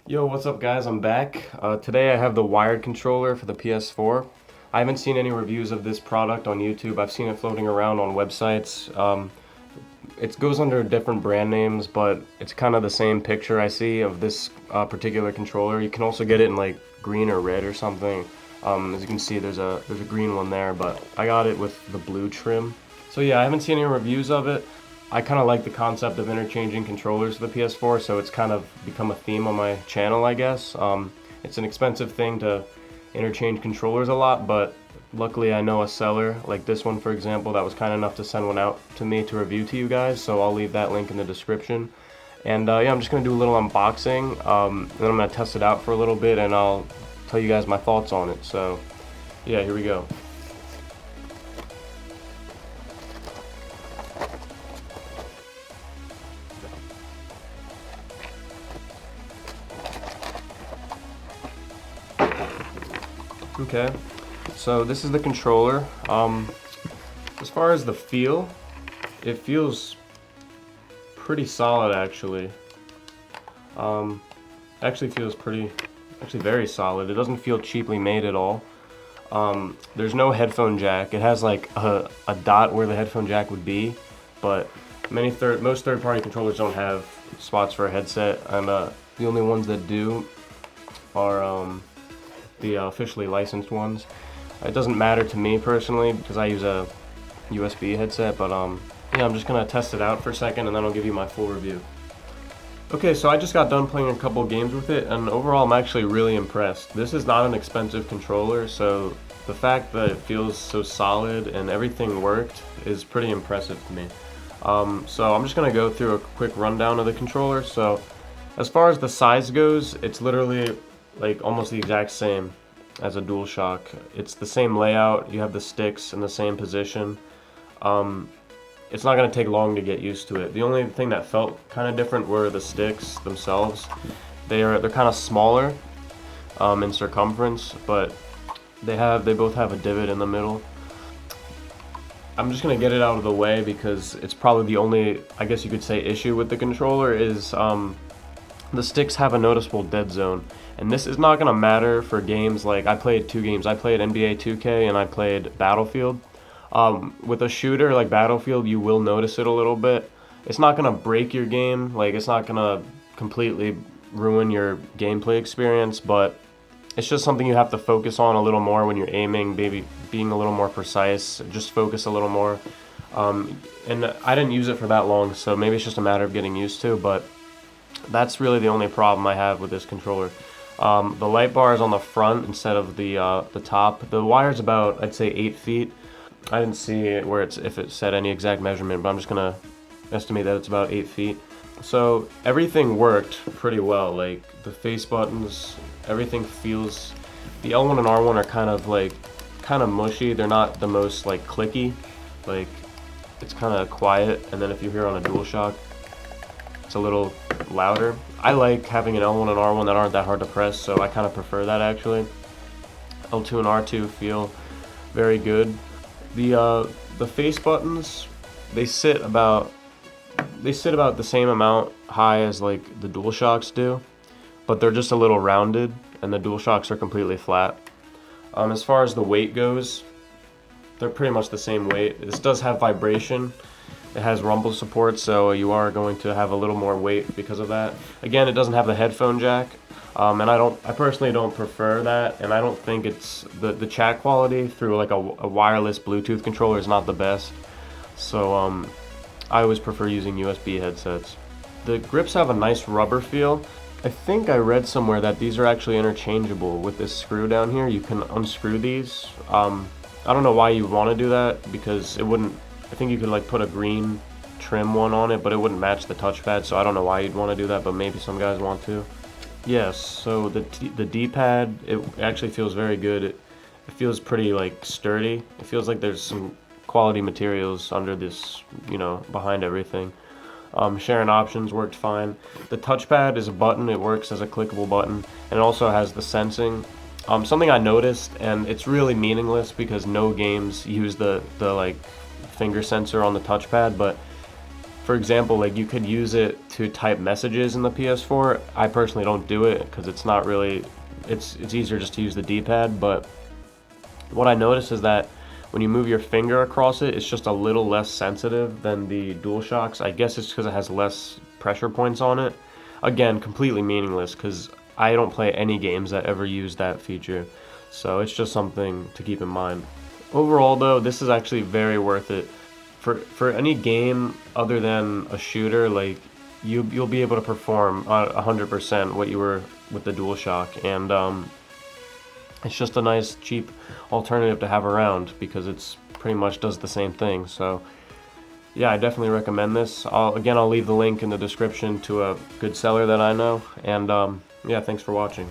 Yo, what's up guys? I'm back. Today I have the wired controller for the PS4. I haven't seen any reviews of this product on YouTube. I've seen it floating around on websites. It goes under different brand names, but it's kind of the same picture I see of this particular controller. You can also get it in like green or red or something. As you can see, there's a green one there, but I got it with the blue trim. So yeah, I haven't seen any reviews of it. I kind of like the concept of interchanging controllers for the PS4, so it's kind of become a theme on my channel, I guess. It's an expensive thing to interchange controllers a lot, but luckily I know a seller, like this one for example, that was kind enough to send one out to me to review to you guys, so I'll leave that link in the description. And yeah, I'm just going to do a little unboxing, and then I'm going to test it out for a little bit, and I'll tell you guys my thoughts on it. So yeah, here we go. Okay, so this is the controller. As far as the feel, it feels pretty solid actually. Actually feels very solid. It doesn't feel cheaply made at all. There's no headphone jack. It has like a dot where the headphone jack would be, but most third-party controllers don't have spots for a headset, and the only ones that do are the officially licensed ones. It doesn't matter to me personally because I use a USB headset, but yeah, I'm just gonna test it out for a second and then I'll give you my full review. Okay, so I just got done playing a couple games with it, and overall I'm actually really impressed. This is not an expensive controller, so the fact that it feels so solid and everything worked is pretty impressive to me. So I'm just gonna go through a quick rundown of the controller. So as far as the size goes, it's literally like almost the exact same as a Dualshock. It's the same layout, you have the sticks in the same position. It's not going to take long to get used to it. The only thing that felt kind of different were the sticks themselves. They're kind of smaller in circumference, but they both have a divot in the middle. I'm just going to get it out of the way because it's probably the only, I guess you could say, issue with the controller is the sticks have a noticeable dead zone. And this is not going to matter for games like, I played two games. I played NBA 2K and I played Battlefield. With a shooter like Battlefield, you will notice it a little bit. It's not going to break your game, like it's not going to completely ruin your gameplay experience, but it's just something you have to focus on a little more when you're aiming, maybe being a little more precise, just focus a little more. And I didn't use it for that long, so maybe it's just a matter of getting used to, but that's really the only problem I have with this controller. The light bar is on the front instead of the top. The wire's about, I'd say, 8 feet. I didn't see it where if it said any exact measurement, but I'm just gonna estimate that it's about 8 feet. So everything worked pretty well. Like the face buttons, everything feels. The L1 and R1 are kind of mushy. They're not the most like clicky. Like it's kind of quiet. And then if you hear on a Dualshock, it's a little louder. I like having an L1 and R1 that aren't that hard to press, so I kind of prefer that actually. L2 and R2 feel very good. The face buttons, they sit about the same amount high as like the DualShocks do, but they're just a little rounded, and the DualShocks are completely flat. As far as the weight goes, they're pretty much the same weight. This does have vibration. It has rumble support, so you are going to have a little more weight because of that. Again, it doesn't have the headphone jack, and I personally don't prefer that, and I don't think it's the chat quality through like a wireless Bluetooth controller is not the best. So I always prefer using USB headsets. The grips have a nice rubber feel. I think I read somewhere that these are actually interchangeable with this screw down here. You can unscrew these. I don't know why you want to do that, because it wouldn't. I think you could like put a green trim one on it, but it wouldn't match the touchpad, so I don't know why you'd want to do that, but maybe some guys want to. Yes, so the D-pad, it actually feels very good. It feels pretty like sturdy. It feels like there's some quality materials under this, behind everything. Sharing options worked fine. The touchpad is a button. It works as a clickable button, and it also has the sensing. Something I noticed, and it's really meaningless because no games use the like finger sensor on the touchpad, but for example, like you could use it to type messages in the PS4. I personally don't do it because it's not really, it's easier just to use the D-pad, but what I noticed is that when you move your finger across it, it's just a little less sensitive than the Dualshocks. I guess it's because it has less pressure points on it. Again, completely meaningless because I don't play any games that ever use that feature. So it's just something to keep in mind. Overall though, this is actually very worth it. For any game other than a shooter, like you'll be able to perform 100% what you were with the DualShock, and it's just a nice cheap alternative to have around because it's pretty much does the same thing. So yeah, I definitely recommend this. I'll leave the link in the description to a good seller that I know, and yeah, thanks for watching.